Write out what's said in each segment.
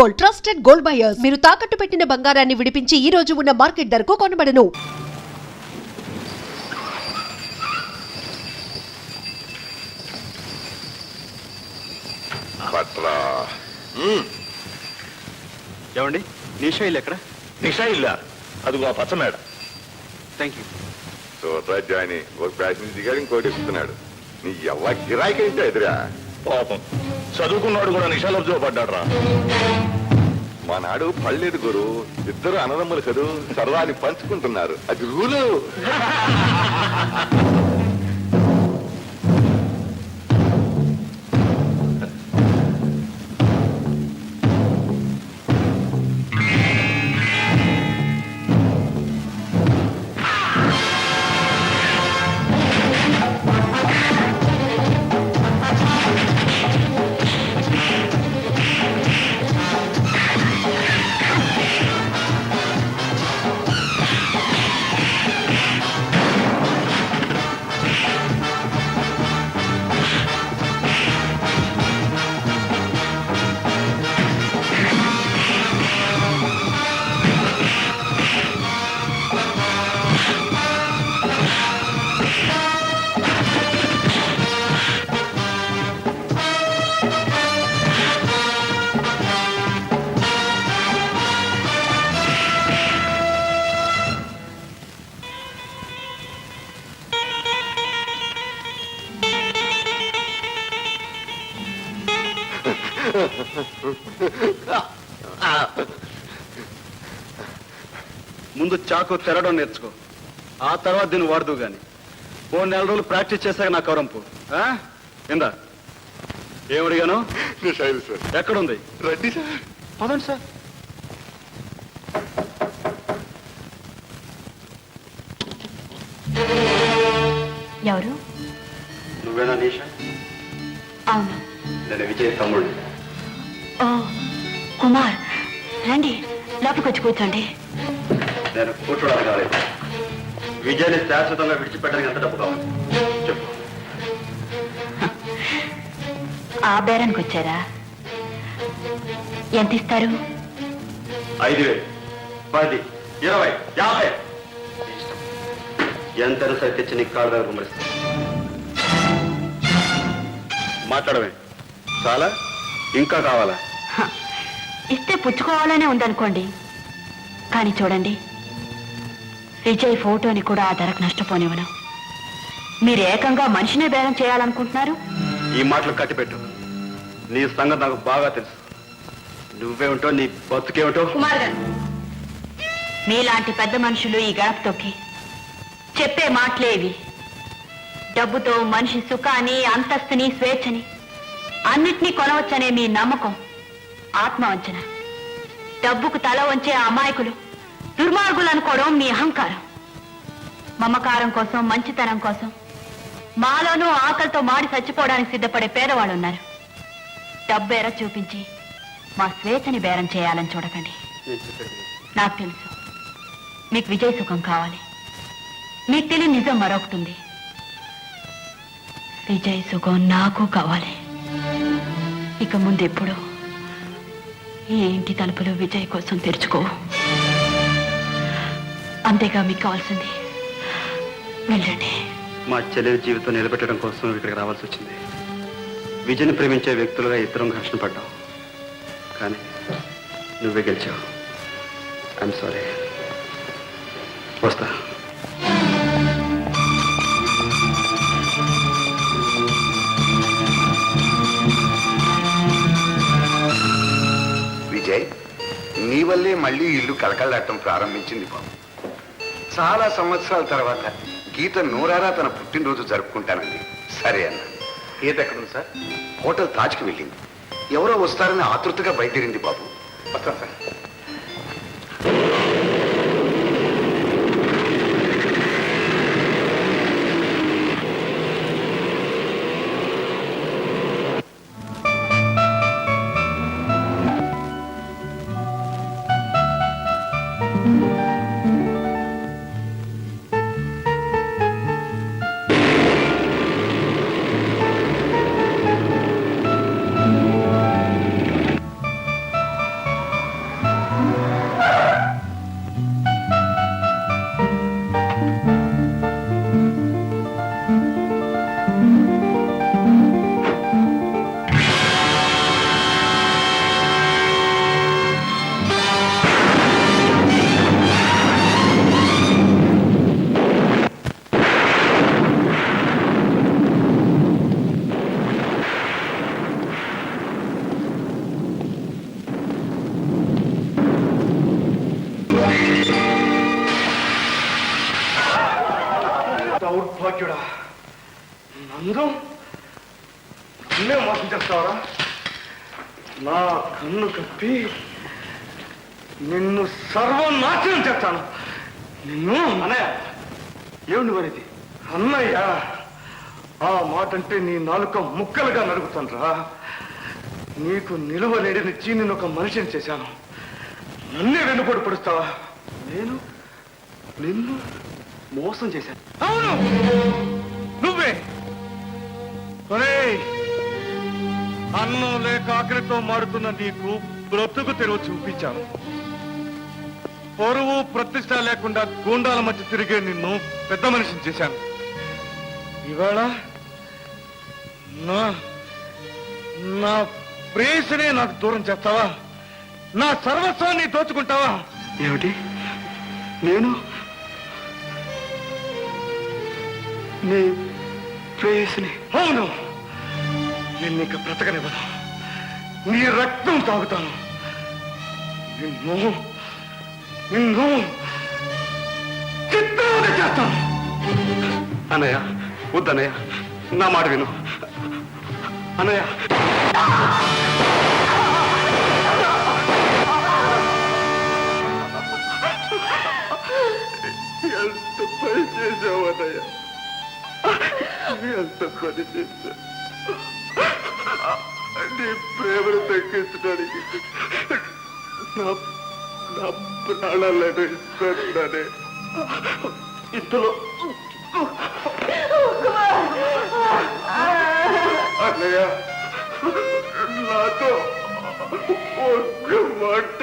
Gold, trusted gold buyers. మీరు తాకట్టు పెట్టిన బంగారాన్ని విడిపించి ఈ రోజు ఉన్న మార్కెట్ ధరకు కొనబడను. ఏమండి నిషా ఇల్లు ఎక్కడ? నిషా ఇల్లా? అదిగో ఆ పచ్చ మేడ. Thank you. జాయిన్ ఒక ప్యాసింజర్ దిగాడు, ఇంకోటి ఎక్కుతున్నాడు. నీ ఎవ్వ గిరాయికి అయితే ఎదురా పాపం చదువుకున్నాడు కూడా నిషాలో పడ్డాడు రా. మా నాడు పళ్ళేదు గురు, ఇద్దరు అన్నదమ్ములు కదూ, సరదాని పంచుకుంటున్నారు, అది రూలు. ముందు చాకు తెరడం నేర్చుకో, ఆ తర్వాత దీన్ని వాడుతూ గాని. ఓ 4 రోజులు ప్రాక్టీస్ చేశాక నా కవరంపు ఇందా. ఏమడిగాను? ఎక్కడుంది? రెడ్డి సార్. పదండి సార్. ఎవరు? నువ్వేనా నిషా? అవును. నేను విజయ్ తమ్ముడు. ఓ కుమార్, రండి లోపలికి వచ్చి కూర్చోండి. నేను కూర్చోడానికి కాలేదు, విజయ్ని శాశ్వతంగా విడిచిపెట్టడానికి ఎంత డబ్బు కావాలి చెప్పు. ఆ బేరానికి వచ్చారా? ఎంత ఇస్తారు? 5,000, 10, 20, 50 ఎంతైనా సరే తెచ్చి నీకు కాళ్ళ దగ్గర కుమరిస్తా. మాట్లాడమే చాలా, ఇంకా కావాలా? ఇస్తే పుచ్చుకోవాలనే ఉందనుకోండి, కానీ చూడండి, విజయ్ ఫోటోని కూడా ఆ ధరకు నష్టపోనివ్వను. మీరు ఏకంగా మనిషినే బేరం చేయాలనుకుంటున్నారు. ఈ మాటలు కట్టిపెట్టు, నీ సంగతి నాకు బాగా తెలుసు. నువ్వేమిటో, నీ బతుకేమిటో. కుమార్ గారు, మీలాంటి పెద్ద మనుషులు ఈ గడప తొక్కి చెప్పే మాటలేవి. డబ్బుతో మనిషి సుఖాన్ని, అంతస్తుని, స్వేచ్ఛని అన్నిటినీ కొనవచ్చనే మీ నమ్మకం ఆత్మవంచన. డబ్బుకు తల వంచే అమాయకులు దుర్మార్గులు అనుకోవడం మీ అహంకారం. మమకారం కోసం, మంచితనం కోసం మాలోనూ ఆకలితో మాడి చచ్చిపోవడానికి సిద్ధపడే పేదవాళ్ళు ఉన్నారు. డబ్బు ఎర చూపించి మా స్వేచ్ఛని బేరం చేయాలని చూడకండి. నాకు తెలుసు మీకు విజయ్ సుఖం కావాలి. మీకు తెలియని నిజం మరొకటుంది. విజయ్ సుఖం నాకు కావాలి. ఇక ముందెప్పుడు ఈ ఇంటి తలుపులు విజయ్ కోసం తెరుచుకో. అంతేగా మీకు కావాల్సింది. వెళ్ళండి. మా చెల్లెలి జీవితం నిలబెట్టడం కోసం ఇక్కడికి రావాల్సి వచ్చింది. విజయ్ని ప్రేమించే వ్యక్తులుగా ఇద్దరం ఘర్షణ పడ్డాం, కానీ నువ్వే గెలిచావు. I'm sorry. వస్తా. విజయ్, నీ వల్లే మళ్ళీ ఇల్లు కలకలాడటం ప్రారంభించింది బాబు. చాలా సంవత్సరాల తర్వాత గీత నూరారా తన పుట్టినరోజు జరుపుకుంటానండి. సరే అన్న. గీత ఎక్కడుంది సార్? హోటల్ తాజ్కి వెళ్ళింది. ఎవరో వస్తారని ఆతృతగా బయలుదేరింది బాబు. వస్తాను సార్. నిర్భాగ్యుడా, నన్నే మోసం చేస్తావరా? నా కన్ను కప్పి నిన్ను సర్వనాశనం చేస్తాను. నిన్ను అన్నయ్య, ఏమిటి మరిది? అన్నయ్య, ఆ మాట అంటే నీ నాలుక ముక్కలుగా నరుగుతాను రా. నీకు నిలువ లేడనిచ్చి నేను ఒక మనిషిని చేశాను. నన్నే వెన్నుపోటు పడుస్తావా? నేను నిన్ను మోసం చేశాను. అవును, నువ్వే. ఒరేయ్, అన్నం లేక ఆకలితో మాడుతున్న నీకు బ్రతుకు తెరువు చూపించాను. పొరువు ప్రతిష్ట లేకుండా గూండాల మధ్య తిరిగే నిన్ను పెద్ద మనిషిని చేశాను. ఇవాళ నా ప్రేయసినే నాకు దూరం చేస్తావా? నా సర్వస్వాన్ని దోచుకుంటావా? ఏమిటి? నేను నీ ప్రేయసిని? అవును, నిన్ను ఇక బ్రతకనివ్వను. నీ రక్తం తాగుతాను. నిన్ను నిన్ను చిత్రవద చేస్తాను. అన్నయ్య, వద్దన్నయ్య, నా మాట విను అన్నయ్య. ఎంత పని చేశావు అన్నయ్య, ఎంత పని చేశావు. నీ ప్రేమను తగ్గించడానికి నా ప్రాణాలను ఇస్తున్నానే. ఇంతలో అన్నయ్య, నాతో ఒక్క మాట,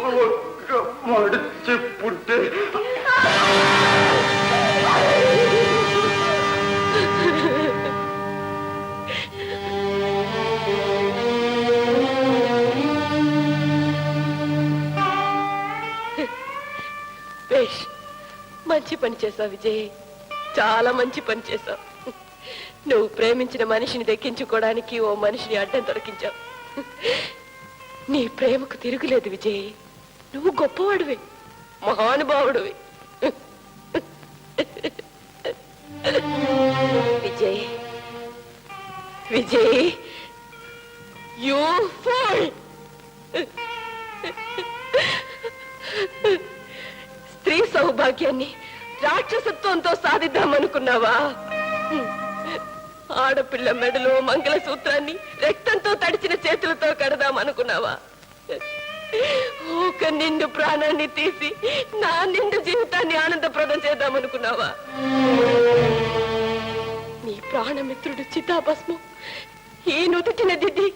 ఒక్క మాట చెప్పుంటే. మంచి పని చేశావు విజయ్, చాలా మంచి పని చేశావు. నువ్వు ప్రేమించిన మనిషిని దక్కించుకోవడానికి ఓ మనిషిని అడ్డం దొరికించావు. నీ ప్రేమకు తిరుగులేదు విజయ్. నువ్వు గొప్పవాడివి, మహానుభావుడివి. Vijay, Vijay, you fool. స్త్రీ సౌభాగ్యాన్ని రాక్షసత్వంతో సాధిద్దామనుకున్నావా? ఆడపిల్ల మెడలో మంగళసూత్రాన్ని రక్తంతో తడిచిన చేతులతో కడదామనుకున్నావా? ఒక నిండు ప్రాణాన్ని తీసి నా నిండు జీవితాన్ని ఆనందప్రదం చేద్దామనుకున్నావా? నీ ప్రాణమిత్రుడు చితాభస్మం ఈ నుదుటిన దిద్ది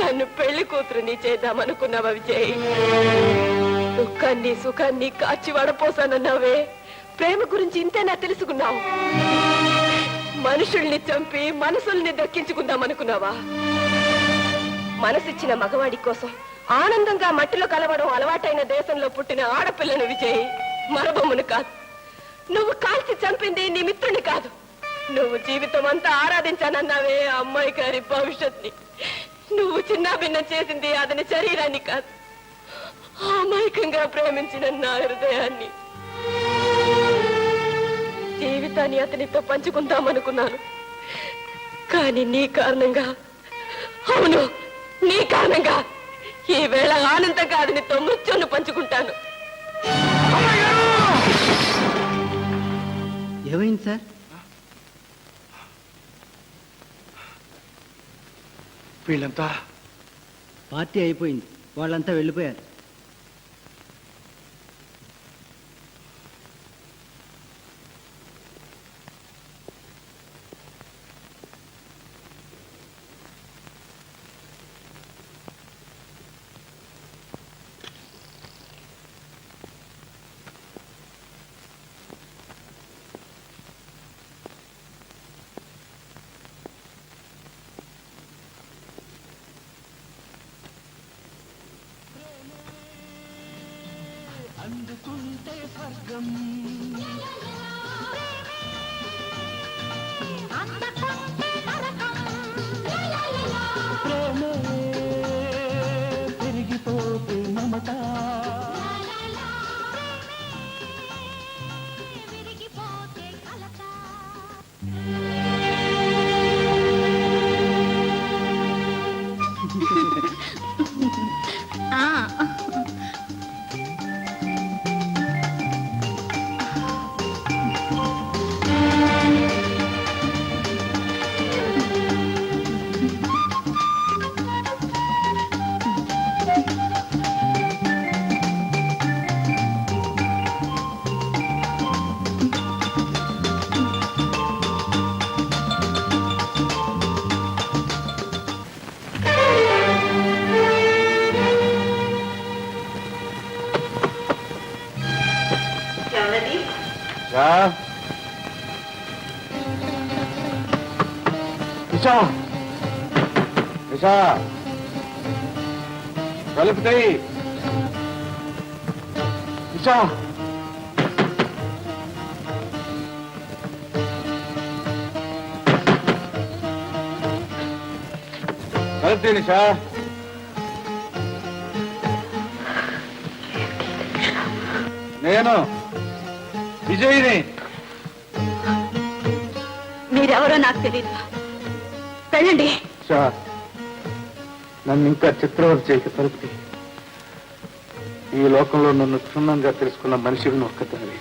నన్ను పెళ్లి కూతురుని చేద్దామనుకున్నావా విజయ్? దుఃఖాన్ని సుఖాన్ని కాచి వడపోసానన్నావే. ప్రేమ గురించి ఇంతేనా తెలుసుకున్నావు? మనుషుల్ని చంపి మనసుల్ని దక్కించుకుందామనుకున్నావా? మనసిచ్చిన మగవాడి కోసం ఆనందంగా మట్టిలో కలవడం అలవాటైన దేశంలో పుట్టిన ఆడపిల్లని విజయ్, మరబొమ్మను కాదు. నువ్వు కాల్చి చంపింది నీ మిత్రుని కాదు. నువ్వు జీవితం అంతా ఆరాధించానన్నావే ఆ అమ్మాయి గారి భవిష్యత్ని. నువ్వు చిన్నాభిన్నం చేసింది అతని శరీరాన్ని కాదు, అమాయకంగా ప్రేమించిన నా హృదయాన్ని. జీవితాన్ని అతనితో పంచుకుందామనుకున్నాను, కానీ నీ కారణంగా, అవును నీ కారణంగా ఈ వేళ ఆనందంగా అతనితో మృత్యును పంచుకుంటాను. ఏమైంది సార్? వీళ్ళంతా పార్టీ అయిపోయింది, వాళ్ళంతా వెళ్ళిపోయారు. అందుకుంటే స్వర్గం, అందుకుంటే నరకం. ప్రేమే పెరిగిపోతే మమత, నిషా కలుపుతాయి నిషా కలుపుతాయి నిషా నేను విజయ్ని మీరెవరో నాకు తెలియదు. వెళ్ళండి. షా నన్ను ఇంకా చిత్రవత చేయక తలుపుతి. ఈ లోకంలో నన్ను క్షుణ్ణంగా తెలుసుకున్న మనిషిని ఒక్కదాని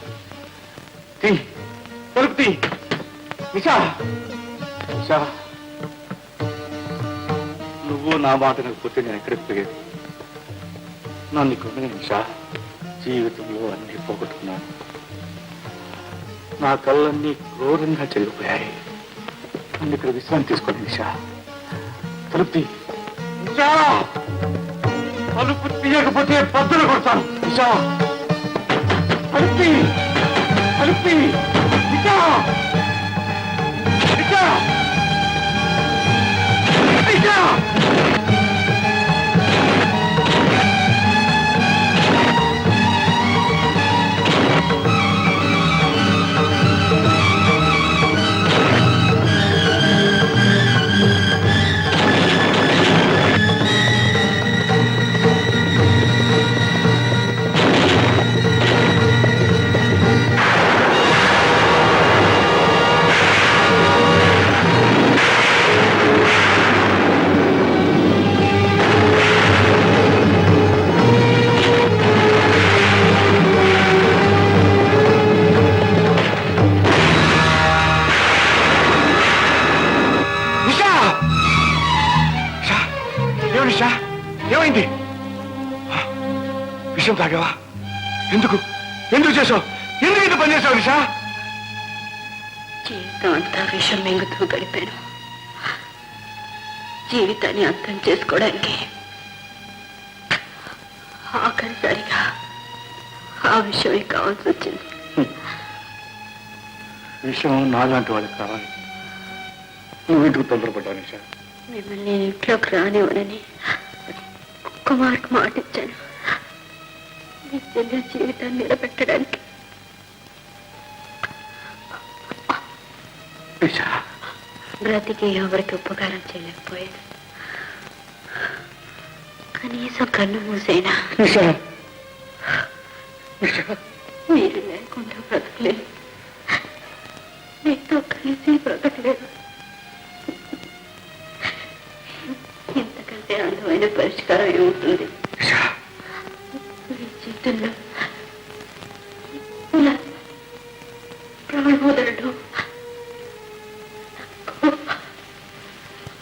తలుపుతి. నిషా నిషా నువ్వు నా మాట నకపోతే నేను ఎక్కడికి పోయేది? నన్ను కొనే నిషా జీవితంలో అన్ని పోగొట్టుకున్నాను. నా కళ్ళన్నీ క్రూరంగా చెల్లిపోయాయి. నన్ను ఇక్కడ విశ్రాంతి తీసుకోండి నిషా. తలుపుతి నిషా. తలుపు తీయకపోతే పద్దులు కొడతాను నిషా. తలుపుతి తలుపుతి నిషా నిషా నిషా. నిషా ఏమైంది? విషయం తాగావా? ఎందుకు ఎందుకు చేసావు? ఎందుకు ఇంత పని చేసావు నిషా? జీవితం అంతా విషం మింగుతూ గడిపాను. జీవితాన్ని అర్థం చేసుకోవడానికి ఆఖరిసారిగా ఆ విషయమే కావాల్సి వచ్చింది. విషయం నాలాంటి వాళ్ళకి కావాలి. నువ్వు ఇంటికి తొందరపడ్డావు నిషా. మిమ్మల్ని నేను ఇంట్లోకి రానివ్వనని ఒక్క మాట ఇచ్చాను. మీ చెల్లెల జీవితాన్ని నిలబెట్టడానికి. నిషా బ్రతికి ఎవరికి ఉపకారం చేయలేకపోయాను. కనీసం కన్ను మూసైనా నిషా నిషా మీరు లేకుండా బ్రతకలేదు. మీతో కలిసి బ్రతకలేదు. ఇంతకంటే అందమైన పరిష్కారం ఏముంటుంది? మీ చేతుల్లో ప్రాణోదరడం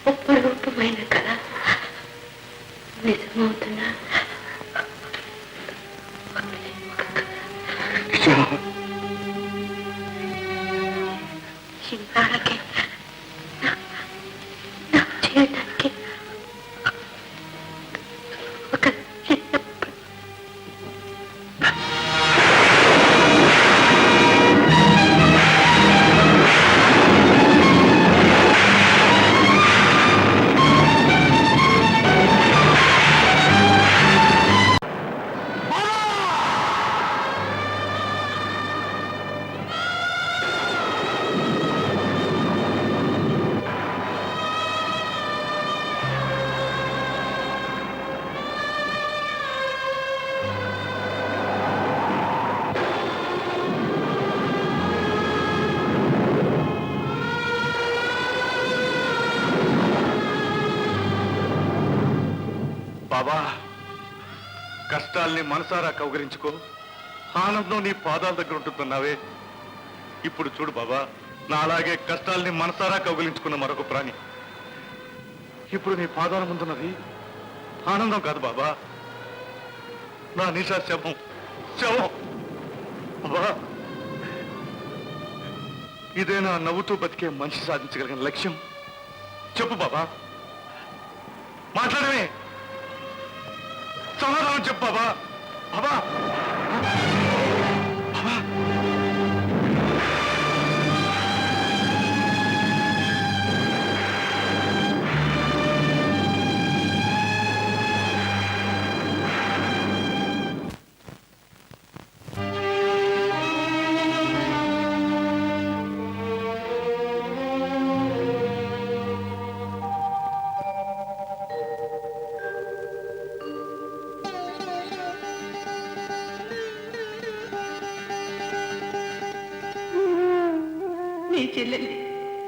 అపరూపమైన కళ నిజమవుతున్నా చింతాలకి నా జీవితానికి ఒక చిన్న బాబా, కష్టాల్ని మనసారా కౌగరించుకో, ఆనందం నీ పాదాల దగ్గర ఉంటుందన్నావే. ఇప్పుడు చూడు బాబా, నా అలాగే కష్టాల్ని మనసారా కౌగిలించుకున్న మరొక ప్రాణి ఇప్పుడు నీ పాదాల ముందున్నది ఆనందం కాదు బాబా, నా నిషా శవం. శవం బాబా, ఇదేనా నవ్వుతూ బతికే మనిషి సాధించగలిగిన లక్ష్యం? చెప్పు బాబా, మాట్లాడమే, సమాధానం చెప్పు బాబా. బాబా బాబా, చెల్లెల్ని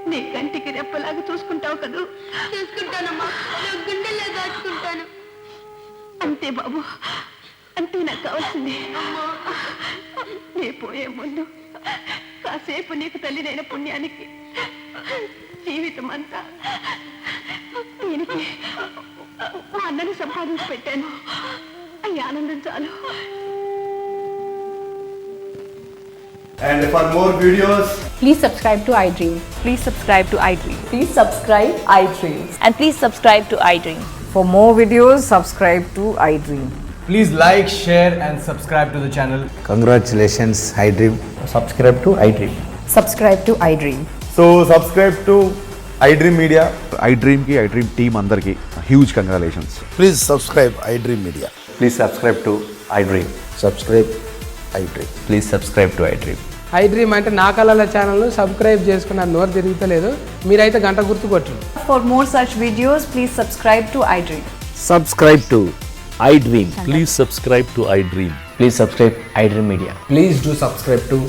నీ కంటికి రెప్పలాగా చూసుకుంటావు కదూ? చూసుకుంటానమ్మా, గుండెల్లో దాచుకుంటాను. అంతే బాబు, అంతే నాకు కావాల్సింది. నీ పోయే ముందు కాసేపు నీకు తల్లినైన పుణ్యానికి జీవితం అంతా దీనికి మా అన్నని సంపాదించి పెట్టాను. ఈ ఆనందం చాలు. And for more videos, Please subscribe to iDream. Please subscribe to iDream. Please subscribe iDream. And please subscribe to iDream. For more videos, subscribe to iDream. please like, share and subscribe to the channel. Congratulations iDream. Subscribe to iDream. Subscribe to iDream. So subscribe to iDream Media. iDream కి iDream team అందరికి huge congratulations. Please subscribe iDream media. Please subscribe to iDream. Subscribe iDream. Please subscribe to iDream. iDream అంటే నా కళల ఛానల్ను subscribe చేసుకున్న నోరు తిరుగుతలేదు. మీరైతే గంట గుర్తు కొట్టండి. For more such videos, please subscribe to iDream. Subscribe to iDream. Please subscribe to iDream. Please subscribe iDream Media. Please do subscribe to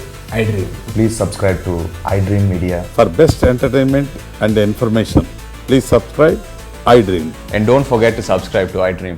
iDream. Please subscribe to iDream Media. For best entertainment and information, please subscribe iDream. And don't forget to subscribe to iDream.